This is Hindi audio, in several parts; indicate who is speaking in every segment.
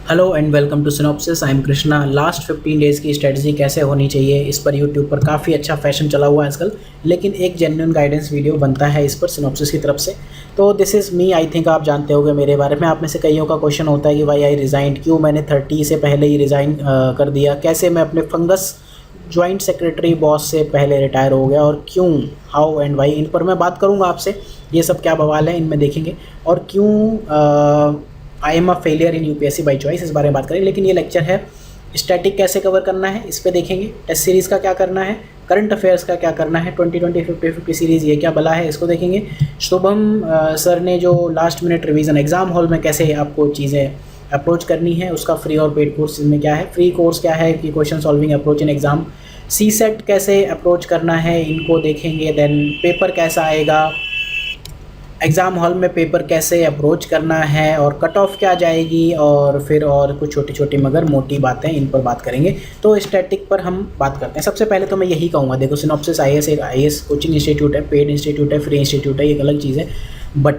Speaker 1: Hello and welcome to Synopsis. I am Krishna. Last 15 days की स्ट्रेटजी कैसे होनी चाहिए, इस पर यूट्यूब पर काफ़ी अच्छा फैशन चला हुआ है आजकल, लेकिन एक जेन्युइन गाइडेंस वीडियो बनता है इस पर सिनॉप्सिस की तरफ से। तो this is me. I think आप जानते होंगे मेरे बारे में। आप में से कईयों का क्वेश्चन होता है कि वाई आई रिज़ाइन, क्यों मैंने 30 से पहले ही रिज़ाइन कर दिया, कैसे मैं अपने फंगस जॉइंट सेक्रेटरी बॉस से पहले रिटायर हो गया और क्यों, हाउ एंड वाई, इन पर मैं बात करूँगा आपसे। ये सब क्या बवाल है इनमें देखेंगे, और क्यों I am a failure in UPSC by choice, इस बारे में बात करें। लेकिन ये लेक्चर है स्टैटिक कैसे कवर करना है, इस पे देखेंगे। टेस्ट सीरीज़ का क्या करना है, करंट अफेयर्स का क्या करना है, 2020 50 सीरीज़ ये क्या बला है, इसको देखेंगे। शुभम सर ने जो last minute revision exam hall में कैसे आपको चीज़ें अप्रोच करनी है, उसका फ्री और पेड कोर्स में क्या है। फ्री कोर्स क्या है कि question solving approach in exam, CSAT कैसे अप्रोच करना है, इनको देखेंगे। देन पेपर कैसा आएगा, एग्ज़ाम हॉल में पेपर कैसे अप्रोच करना है, और कट ऑफ क्या जाएगी, और फिर और कुछ छोटी छोटी मगर मोटी बातें, इन पर बात करेंगे। तो स्टैटिक पर हम बात करते हैं। सबसे पहले तो मैं यही कहूँगा, देखो सिनॉप्सिस आईएएस एक आईएएस कोचिंग इंस्टीट्यूट है, पेड इंस्टीट्यूट है, फ्री इंस्टीट्यूट है, एक अलग चीज़ है। But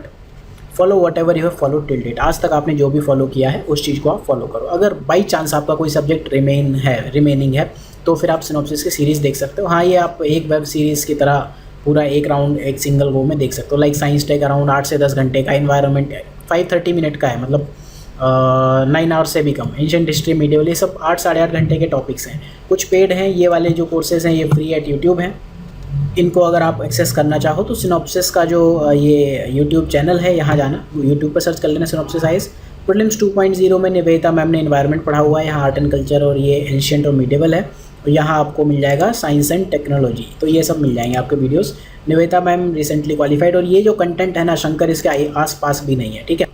Speaker 1: follow whatever you have follow till date. आज तक आपने जो भी फॉलो किया है उस चीज़ को आप फॉलो करो। अगर बाई चांस आपका कोई सब्जेक्ट रिमेनिंग है तो फिर आप सिनॉप्सिस की सीरीज़ देख सकते हो। हाँ, ये आप एक वेब सीरीज़ की तरह पूरा एक राउंड एक सिंगल वो में देख सकते हो। लाइक साइंस टेक अराउंड 8 से 10 घंटे का, इन्वायरमेंट 5-30 मिनट का है, मतलब 9 आवर्स से भी कम। एंशिएंट हिस्ट्री, मीडिएवल, ये सब 8 साढ़े 8 घंटे के टॉपिक्स हैं। कुछ पेड हैं, ये वाले जो कोर्सेज हैं ये फ्री एट यूट्यूब हैं। इनको अगर आप एक्सेस करना चाहो तो सिनॉप्सिस का जो ये यूट्यूब चैनल है, यहाँ जाना, यूट्यूब पर सर्च कर लेना सिनॉप्सिस आईएएस। प्रीलिम्स 2.0 में निवेदिता मैम ने इन्वायरमेंट पढ़ा हुआ है, यहाँ आर्ट एंड कल्चर और ये एंशिएंट और मीडिएवल है। और यहाँ आपको मिल जाएगा साइंस एंड टेक्नोलॉजी, तो ये सब मिल जाएंगे आपके videos. Nivedita ma'am recently qualified, और ये जो कंटेंट है ना शंकर, इसके आस पास भी नहीं है, ठीक है।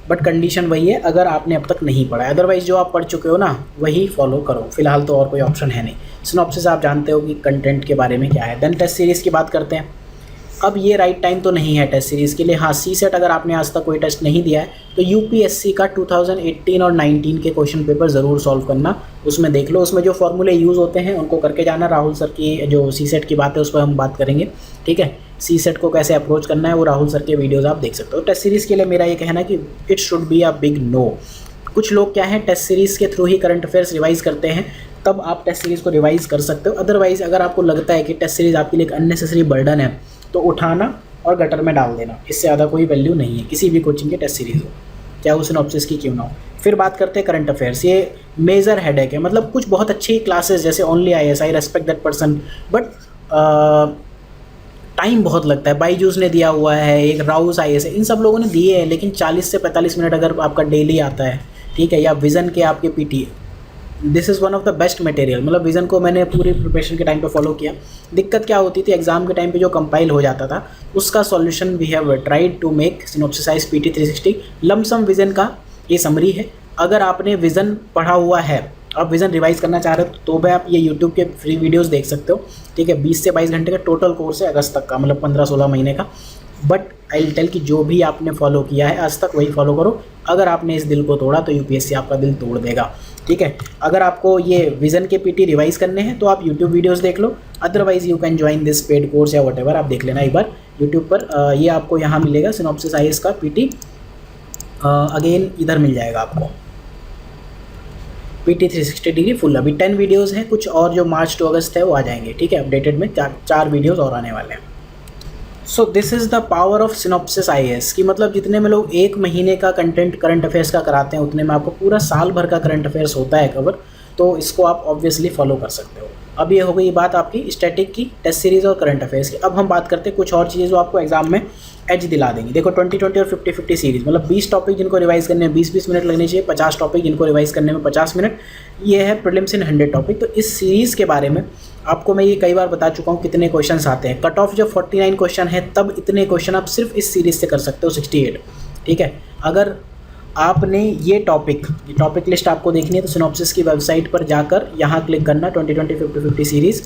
Speaker 1: बट कंडीशन वही है, अगर आपने अब तक नहीं पढ़ा है। अदरवाइज जो आप पढ़ चुके हो ना वही फॉलो करो, फिलहाल तो और कोई ऑप्शन है नहीं। सिनॉप्सिस आप जानते हो कि कंटेंट के बारे में क्या है। देन टेस्ट सीरीज़ की बात करते हैं। अब ये राइट टाइम तो नहीं है टेस्ट सीरीज़ के लिए। हाँ, सी सेट अगर आपने आज तक कोई टेस्ट नहीं दिया है तो यूपीएससी का 2018 और 19 के क्वेश्चन पेपर ज़रूर सॉल्व करना, उसमें देख लो। उसमें जो फॉर्मूले यूज़ होते हैं उनको करके जाना। राहुल सर की जो सी सेट की बात है उस पर हम बात करेंगे, ठीक है। सी सेट को कैसे अप्रोच करना है वो राहुल सर के वीडियोज़ आप देख सकते हो। टेस्ट सीरीज़ के लिए मेरा ये कहना है कि it should be a big no. कुछ लोग क्या है, टेस्ट सीरीज़ के थ्रू ही करंट अफेयर्स रिवाइज़ करते हैं, तब आप टेस्ट सीरीज़ को रिवाइज़ कर सकते हो। अदरवाइज़ अगर आपको लगता है कि टेस्ट सीरीज़ आपके लिए एक अननेसेसरी बर्डन है तो उठाना और गटर में डाल देना, इससे ज़्यादा कोई वैल्यू नहीं है किसी भी कोचिंग के टेस्ट सीरीज़ हो, चाहे वो सिनॉप्सिस की क्यों ना हो। फिर बात करते हैं करंट अफेयर्स। ये मेजर हेडेक है, मतलब कुछ बहुत अच्छी क्लासेस जैसे only IAS, I respect that person, but time बहुत लगता है। बाईजूस ने दिया हुआ है, एक राउस आईएएस है, इन सब लोगों ने दिए हैं, लेकिन 40 से 45 मिनट अगर आपका डेली आता है, ठीक है, या विज़न के आपके PT, this is one of the best material. मतलब विज़न को मैंने पूरी प्रिपरेशन के टाइम पे फॉलो किया। दिक्कत क्या होती थी, एग्जाम के टाइम पे जो कंपाइल हो जाता था उसका solution we have tried to make Synopsis PT 360। लमसम विज़न का ये समरी है। अगर आपने विज़न पढ़ा हुआ है, आप विज़न रिवाइज़ करना चाह रहे हो तो भी आप ये यूट्यूब के फ्री वीडियोस देख सकते हो, ठीक है। 20 से 22 घंटे का टोटल कोर्स है अगस्त तक का, मतलब 15-16 महीने का। बट आई विल टेल कि जो भी आपने फॉलो किया है आज तक वही फॉलो करो। अगर आपने इस दिल को तोड़ा तो यूपीएससी आपका दिल तोड़ देगा, ठीक है। अगर आपको ये विज़न के पीटी रिवाइज करने हैं तो आप यूट्यूब वीडियोस देख लो, otherwise you can join this paid course या वट एवर, आप देख लेना एक बार यूट्यूब पर। ये आपको यहाँ मिलेगा सिनॉप्सिस आईएएस का पीटी। अगेन इधर मिल जाएगा आपको पीटी 360 डिग्री फुल। अभी 10 वीडियोज़ हैं, कुछ और जो मार्च टू अगस्त है वो आ जाएंगे, ठीक है। अपडेटेड में चार वीडियोज़ और आने वाले हैं। So this is the power of synopsis IAS की, मतलब जितने में लोग एक महीने का कंटेंट करंट अफेयर्स का कराते हैं उतने में आपको पूरा साल भर का करंट अफेयर्स होता है कवर। तो इसको आप ऑब्वियसली फॉलो कर सकते हो। अब ये हो गई बात आपकी स्टैटिक की, टेस्ट सीरीज़ और करंट अफेयर्स की। अब हम बात करते हैं कुछ और चीज़ें जो आपको एग्जाम में एज दिला देंगी। देखो 20-20 और 50-50 सीरीज़, मतलब 20 टॉपिक जिनको रिवाइज करने में 20-20 मिनट लगने चाहिए, 50 टॉपिक जिनको रिवाइज करने में 50 मिनट। ये है प्रीलिम्स इन 100 टॉपिक। तो इस सीरीज़ के बारे में आपको मैं ये कई बार बता चुका हूँ कितने क्वेश्चंस आते हैं। कट ऑफ जब 49 क्वेश्चन है तब इतने क्वेश्चन आप सिर्फ इस सीरीज़ से कर सकते हो, 68, ठीक है। अगर आपने ये टॉपिक लिस्ट आपको देखनी है तो सिनॉप्सिस की वेबसाइट पर जाकर यहाँ क्लिक करना, 20-20 50-50 सीरीज़,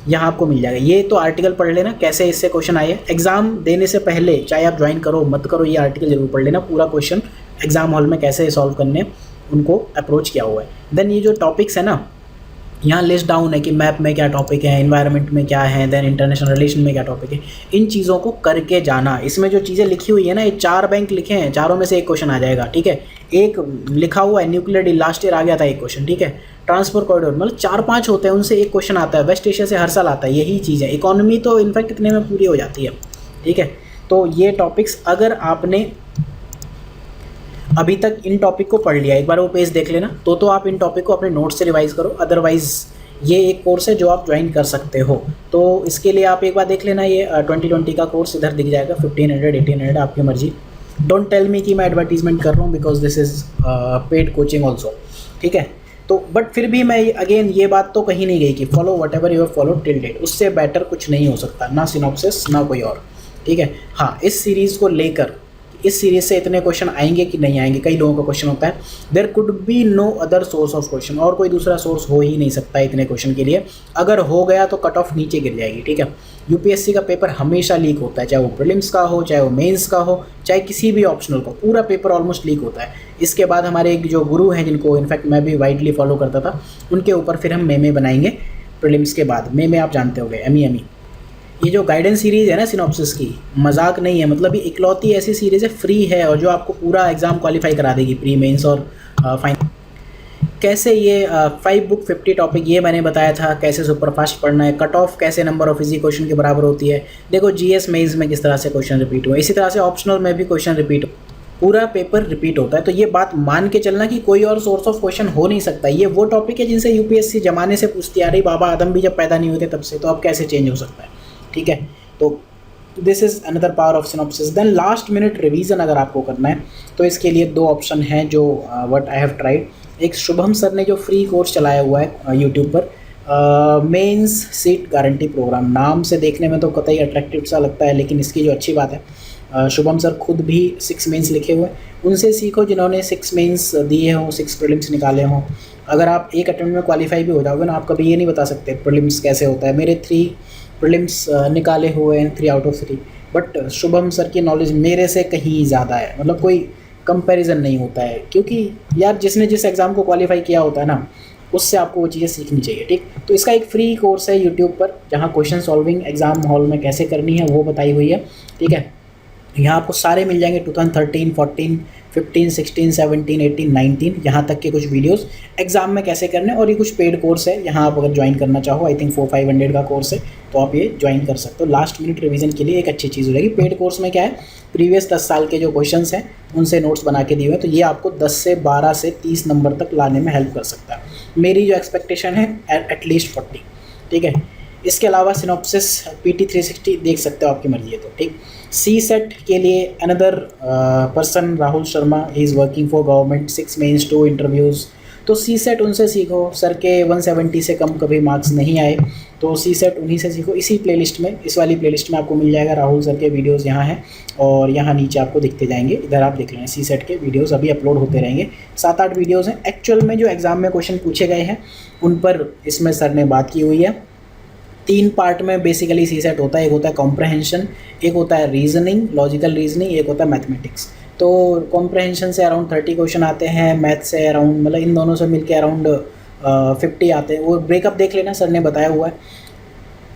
Speaker 1: यहाँ आपको मिल जाएगा। ये तो आर्टिकल पढ़ लेना कैसे इससे क्वेश्चन आए हैं। एग्जाम देने से पहले चाहे आप ज्वाइन करो मत करो, ये आर्टिकल जरूर पढ़ लेना, पूरा क्वेश्चन एग्जाम हॉल में कैसे सॉल्व करने उनको अप्रोच किया हुआ है। देन ये जो टॉपिक्स है ना, यहाँ लिस्ट डाउन है कि मैप में क्या टॉपिक है, इन्वायरमेंट में क्या है, देन इंटरनेशनल रिलेशन में क्या टॉपिक है। इन चीज़ों को करके जाना। इसमें जो चीज़ें लिखी हुई है ना, ये 4 बैंक लिखे हैं, चारों में से एक क्वेश्चन आ जाएगा, ठीक है। एक लिखा हुआ है न्यूक्लियर डील, लास्ट ईयर आ गया था एक क्वेश्चन, ठीक है। ट्रांसपोर्ट कॉरिडोर, मतलब 4-5 होते हैं, उनसे एक क्वेश्चन आता है। वेस्ट एशिया से हर साल आता है, यही चीज़ है। इकोनॉमी तो इनफैक्ट इतने में पूरी हो जाती है, ठीक है। तो ये टॉपिक्स अगर आपने अभी तक इन टॉपिक को पढ़ लिया, एक बार वो पेज देख लेना, तो आप इन टॉपिक को अपने नोट से रिवाइज करो। अदरवाइज़ ये एक कोर्स है जो आप ज्वाइन कर सकते हो। तो इसके लिए आप एक बार देख लेना, ये 2020 का कोर्स इधर दिख जाएगा, 1500 1800 आपकी मर्जी। डोंट टेल मी कि मैं एडवर्टीजमेंट कर रहा हूँ, because this is paid coaching also, ठीक है। तो बट फिर भी मैं अगेन ये बात तो कहीं नहीं गई कि follow whatever you have follow till date, उससे बेटर कुछ नहीं हो सकता, ना सिनॉप्सिस ना कोई और, ठीक है। हाँ, इस सीरीज़ को लेकर, इस सीरीज से इतने क्वेश्चन आएंगे कि नहीं आएंगे, कई लोगों का क्वेश्चन होता है, there could be no other source of question, और कोई दूसरा सोर्स हो ही नहीं सकता इतने क्वेश्चन के लिए। अगर हो गया तो कट ऑफ नीचे गिर जाएगी, ठीक है। यूपीएससी का पेपर हमेशा लीक होता है, चाहे वो प्रीलिम्स का हो, चाहे वो मेंस का हो, चाहे किसी भी ऑप्शनल का, पूरा पेपर ऑलमोस्ट लीक होता है। इसके बाद हमारे एक जो गुरु हैं, जिनको इनफैक्ट मैं भी वाइडली फॉलो करता था, उनके ऊपर फिर हम मेमे बनाएंगे प्रीलिम्स के बाद। मेमे आप जानते होंगे, एमी। ये जो गाइडेंस सीरीज़ है ना सिनॉप्सिस की, मजाक नहीं है, मतलब ये इकलौती ऐसी सीरीज़ है, फ्री है, और जो आपको पूरा एग्ज़ाम क्वालिफाई करा देगी, प्री मेंस और फाइनल। कैसे ये 5 बुक 50 टॉपिक, ये मैंने बताया था कैसे सुपरफास्ट पढ़ना है। कट ऑफ कैसे नंबर ऑफ इजी क्वेश्चन के बराबर होती है। देखो जीएस मेंस में किस तरह से क्वेश्चन रिपीट हुआ, इसी तरह से ऑप्शनल में भी क्वेश्चन रिपीट, पूरा पेपर रिपीट होता है। तो ये बात मान के चलना कि कोई और सोर्स ऑफ क्वेश्चन हो नहीं सकता। ये वो टॉपिक है जिनसे यूपीएससी जमाने से पूछती आ रही, बाबा आदम भी जब पैदा नहीं हुए थे तब से, तो अब कैसे चेंज हो सकता है, ठीक है। तो this is another power of Synopsis. Then last minute revision अगर आपको करना है तो इसके लिए 2 ऑप्शन हैं जो व्हाट आई हैव ट्राइड। एक शुभम सर ने जो फ्री कोर्स चलाया हुआ है यूट्यूब पर, मेंस सीट गारंटी प्रोग्राम, नाम से देखने में तो कतई अट्रैक्टिव सा लगता है, लेकिन इसकी जो अच्छी बात है, शुभम सर खुद भी 6 मेंस लिखे हुए हैं, उनसे सीखो जिन्होंने 6 मेंस दिए हों, 6 प्रीलिम्स निकाले हों। अगर आप एक अटेम्प्ट में क्वालिफाई भी हो जाओगे ना, आप कभी ये नहीं बता सकते प्रीलिम्स कैसे होता है। मेरे 3 प्रीलिम्स निकाले हुए हैं, 3 out of 3, but Shubham sir की नॉलेज मेरे से कहीं ज़्यादा है, मतलब कोई कंपैरिजन नहीं होता है, क्योंकि यार जिसने जिस एग्ज़ाम को क्वालिफाई किया होता है ना, उससे आपको वो चीज़ें सीखनी चाहिए, ठीक। तो इसका एक फ्री कोर्स है यूट्यूब पर, जहाँ क्वेश्चन सॉल्विंग एग्जाम हॉल में कैसे करनी है वो बताई हुई है, ठीक है। यहाँ आपको सारे मिल जाएंगे 2013, 14, 15, 16, 17, 18, 19, यहाँ तक के कुछ वीडियोस एग्जाम में कैसे करने। और ये कुछ पेड कोर्स है, यहाँ आप अगर ज्वाइन करना चाहो, आई थिंक 400-500 का कोर्स है, तो आप ये ज्वाइन कर सकते हो। लास्ट मिनट रिवीजन के लिए एक अच्छी चीज़ हो जाएगी। पेड कोर्स में क्या है, प्रीवियस 10 साल के जो क्वेश्चंस हैं उनसे नोट्स बना के दिए हुए हैं, तो ये आपको 10 से 12 से 30 नंबर तक लाने में हेल्प कर सकता है। मेरी जो एक्सपेक्टेशन है एटलीस्ट 40, ठीक है। इसके अलावा सिनॉप्सिस PT 360 देख सकते हो, आपकी मर्जी है तो, ठीक। सी सेट के लिए another person Rahul Sharma, he is working for government, 6 mains 2 interviews. तो सी सेट उनसे सीखो, सर के 170 से कम कभी मार्क्स नहीं आए, तो सी सेट उन्हीं से सीखो। इसी प्लेलिस्ट में, इस वाली प्लेलिस्ट में आपको मिल जाएगा राहुल सर के वीडियोस, यहाँ हैं और यहाँ नीचे आपको दिखते जाएंगे, इधर आप देख लें। सी सेट के वीडियोस अभी अपलोड होते रहेंगे, 7-8 वीडियोस हैं एक्चुअल में जो एग्ज़ाम में क्वेश्चन पूछे गए हैं उन पर इसमें सर ने बात की हुई है। 3 पार्ट में बेसिकली सी सेट होता है, एक होता है कॉम्प्रहेंशन, एक होता है रीजनिंग, लॉजिकल रीजनिंग, एक होता है मैथमेटिक्स। तो कॉम्प्रहेंशन से अराउंड 30 क्वेश्चन आते हैं, मैथ से अराउंड, मतलब इन दोनों से मिलके अराउंड 50 आते हैं। वो ब्रेकअप देख लेना, सर ने बताया हुआ है।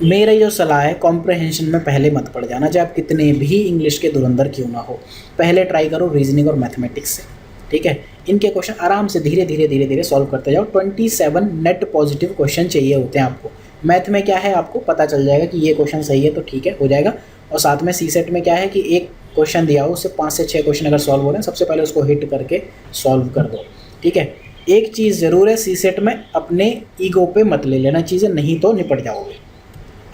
Speaker 1: मेरा जो सलाह है, कॉम्प्रहेंशन में पहले मत पड़ जाना, चाहे आप कितने भी इंग्लिश के धुरंधर क्यों ना हो, पहले ट्राई करो रीजनिंग और मैथमेटिक्स से, ठीक है। इनके क्वेश्चन आराम से धीरे धीरे सॉल्व करते जाओ। 27 नेट पॉजिटिव क्वेश्चन चाहिए होते हैं आपको। मैथ में क्या है, आपको पता चल जाएगा कि ये क्वेश्चन सही है तो ठीक है, हो जाएगा। और साथ में सी सेट में क्या है कि एक क्वेश्चन दिया हो, उससे 5 से 6 क्वेश्चन अगर सॉल्व हो रहे हैं, सबसे पहले उसको हिट करके सॉल्व कर दो, ठीक है। एक चीज़ ज़रूर है, सी सेट में अपने ईगो पे मत ले लेना चीज़ें, नहीं तो निपट जाओगे।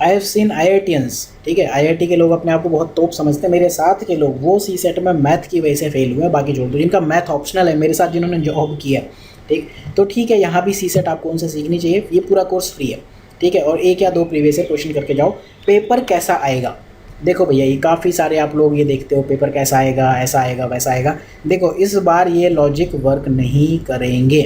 Speaker 1: आई हैव सीन IITians, ठीक है, IIT के लोग अपने आप को बहुत तोप समझते हैं। मेरे साथ के लोग वो सी सेट में मैथ की वजह से फेल हुए हैं, बाकी छोड़ दो। जिनका मैथ ऑप्शनल है, मेरे साथ जिन्होंने जॉब किया, ठीक, तो ठीक है, यहाँ भी सी सेट आपको उनसे सीखनी चाहिए। ये पूरा कोर्स फ्री है, ठीक है। और 1 या 2 प्रीवियस क्वेश्चन करके जाओ। पेपर कैसा आएगा, देखो भैया, ये काफ़ी सारे आप लोग ये देखते हो पेपर कैसा आएगा, ऐसा आएगा, वैसा आएगा। देखो इस बार ये लॉजिक वर्क नहीं करेंगे।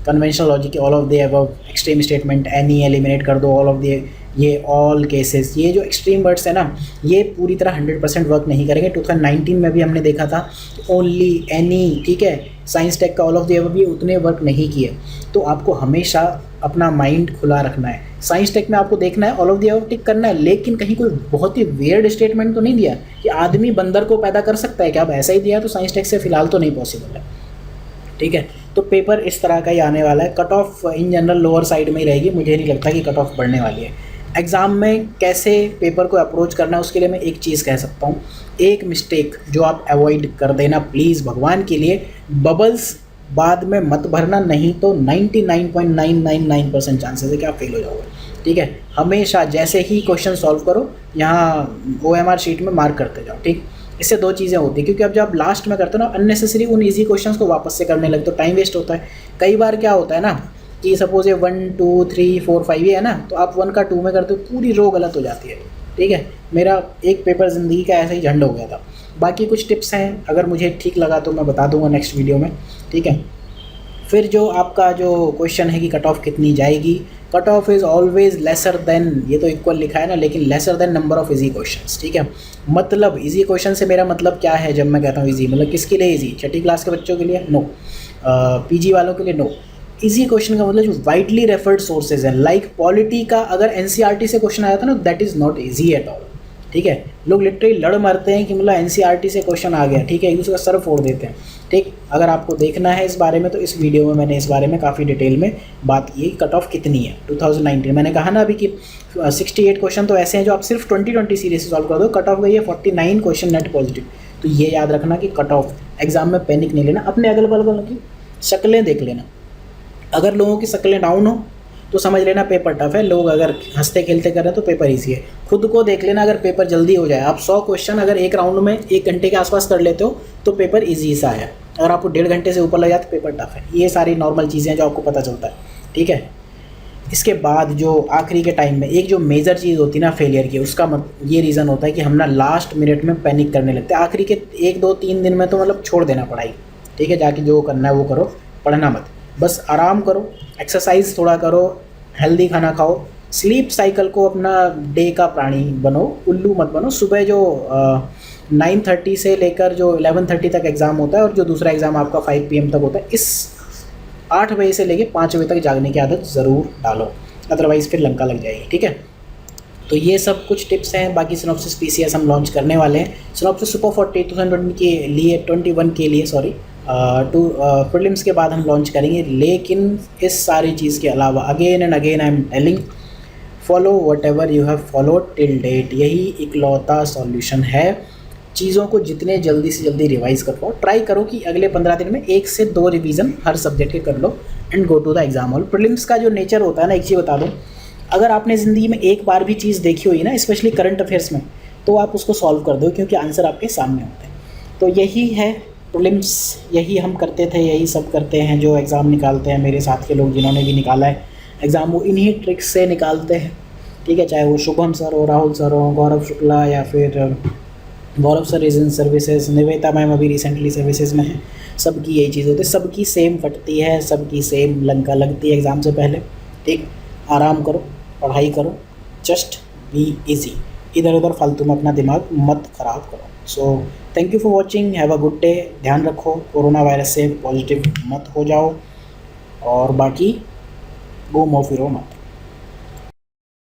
Speaker 1: Conventional logic, all of the above, extreme statement, any eliminate कर दो, ऑल ऑफ द, ये ऑल केसेस, ये जो एक्सट्रीम वर्ड्स है ना, ये पूरी तरह 100% वर्क नहीं करेंगे। 2019 में भी हमने देखा था ओनली, एनी, ठीक है, साइंस टेक का ऑल ऑफ द अबव ये उतने वर्क नहीं किए। तो आपको हमेशा अपना माइंड खुला रखना है। साइंस टेक में आपको देखना है, ऑल ऑफ द अबव टिक करना है, लेकिन कहीं कोई बहुत ही वियर्ड स्टेटमेंट तो नहीं दिया कि आदमी बंदर को पैदा कर सकता है क्या, अब ऐसा ही दिया तो साइंस टेक से फिलहाल तो नहीं पॉसिबल है। ठीक है, तो पेपर इस तरह का ही आने वाला है। Cut off in general lower side में ही रहेगी, मुझे नहीं लगता कि कट ऑफ बढ़ने वाली है। एग्ज़ाम में कैसे पेपर को अप्रोच करना है उसके लिए मैं एक चीज़ कह सकता हूँ, एक मिस्टेक जो आप अवॉइड कर देना प्लीज़ भगवान के लिए, बबल्स बाद में मत भरना, नहीं तो 99.999% चांसेस है कि आप फेल हो जाओगे। ठीक है, हमेशा जैसे ही क्वेश्चन सॉल्व करो यहाँ OMR शीट में मार्क करते जाओ। ठीक, इससे दो चीज़ें होती हैं, क्योंकि अब जब आप लास्ट में करते हो ना अननेसेसरी उन ईजी क्वेश्चंस को वापस से करने लगते हो, टाइम वेस्ट होता है। कई बार क्या होता है ना कि सपोज ये 1 2 3 4 5 ये है ना, तो आप 1 का 2 में करते हो, पूरी रो गलत हो जाती है। ठीक है, मेरा एक पेपर ज़िंदगी का ऐसे ही झंड हो गया था। बाकी कुछ टिप्स हैं, अगर मुझे ठीक लगा तो मैं बता दूंगा नेक्स्ट वीडियो में। ठीक है, फिर जो आपका जो क्वेश्चन है कि कट ऑफ कितनी जाएगी, cut off is always lesser than, ये तो इक्वल लिखा है ना, लेकिन lesser than number of easy questions. ठीक है, मतलब इजी क्वेश्चन से मेरा मतलब क्या है, जब मैं कहता हूँ इजी मतलब किसके लिए इजी, छठी क्लास के बच्चों के लिए नो, PG वालों के लिए नो। इजी क्वेश्चन का मतलब जो वाइडली रेफर्ड सोर्सेज हैं, लाइक पॉलिटी का अगर NCERT से क्वेश्चन आया था ना, that is not easy at all. ठीक है, लोग लिटरली लड़ मरते हैं कि मतलब NCERT से क्वेश्चन आ गया, ठीक है, एक दूसरे का सर फोड़ देते हैं। ठीक, अगर आपको देखना है इस बारे में तो इस वीडियो में मैंने इस बारे में काफ़ी डिटेल में बात की, कट ऑफ कितनी है 2019। मैंने कहा ना अभी कि 68 क्वेश्चन तो ऐसे हैं जो आप सिर्फ 2020 सीरीज से सॉल्व कर दो, कट ऑफ गई है 49 क्वेश्चन नेट पॉजिटिव। तो ये याद रखना कि कट ऑफ, एग्जाम में पैनिक नहीं लेना, अपने अगल बगल की शक्लें देख लेना, अगर लोगों की शक्लें डाउन हो तो समझ लेना पेपर टफ है, लोग अगर हंसते खेलते कर रहे हैं तो पेपर ईजी है। खुद को देख लेना, अगर पेपर जल्दी हो जाए, आप 100 क्वेश्चन अगर एक राउंड में 1 घंटे के आसपास कर लेते हो तो पेपर ईजी सा है, अगर आपको 1.5 घंटे से ऊपर लग जाए तो पेपर टफ है। ये सारी नॉर्मल चीज़ें हैं जो आपको पता चलता है। ठीक है, इसके बाद जो आखिरी के टाइम में एक जो मेजर चीज़ होती है ना फेलियर की, उसका ये रीज़न होता है कि हम ना लास्ट मिनट में पैनिक करने लगते हैं। आखिरी के 1 2 3 दिन में तो मतलब छोड़ देना पढ़ाई। ठीक है, जाके जो करना है वो करो, पढ़ना मत, बस आराम करो, एक्सरसाइज थोड़ा करो, हेल्दी खाना खाओ, स्लीप साइकिल को अपना डे का प्राणी बनो, उल्लू मत बनो। सुबह जो 9:30 से लेकर जो 11:30 तक एग्ज़ाम होता है और जो दूसरा एग्ज़ाम आपका 5 PM तक होता है, इस 8 बजे से लेकर 5 बजे तक जागने की आदत ज़रूर डालो, अदरवाइज़ फिर लंका लग जाएगी। ठीक है, तो ये सब कुछ टिप्स हैं। बाकी सिनॉप्सिस PCS हम लॉन्च करने वाले हैं, सिनॉप्सिस सुपर 40 2020 के लिए 21 के लिए सॉरी प्रीलिम्स के बाद हम लॉन्च करेंगे। लेकिन इस सारी चीज़ के अलावा again and again I am telling, follow whatever you have followed till date, यही इकलौता सॉल्यूशन है। चीज़ों को जितने जल्दी से जल्दी रिवाइज़ कर पाओ, ट्राई करो कि अगले 15 दिन में 1 से 2 रिवीजन हर सब्जेक्ट के कर लो and go to the exam hall. Prelims का जो नेचर होता है ना, एक चीज़ बता दूँ, अगर आपने ज़िंदगी में एक बार भी चीज़ देखी हुई ना, स्पेशली करंट अफेयर्स में, तो आप उसको सॉल्व कर दो क्योंकि आंसर आपके सामने होते हैं। तो यही है प्रीलिम्स, यही हम करते थे, यही सब करते हैं जो एग्ज़ाम निकालते हैं। मेरे साथ के लोग जिन्होंने भी निकाला है एग्ज़ाम, वो इन्हीं ट्रिक्स से निकालते हैं। ठीक है, चाहे वो शुभम सर हो, राहुल सर हो, गौरव शुक्ला, या फिर Gaurav sir is in services, Niveta ma'am अभी रिसेंटली सर्विसेज में है। सबकी यही चीज़ होती है, सबकी सेम फटती है, सबकी सेम लंका लगती है एग्ज़ाम से पहले। ठीक, आराम करो, पढ़ाई करो, जस्ट बी इजी, इधर उधर फालतू में अपना दिमाग मत ख़राब करो। So thank you for watching, have a good day. ध्यान रखो, कोरोना वायरस से पॉजिटिव मत हो जाओ, और बाकी घूमो फिरो मत।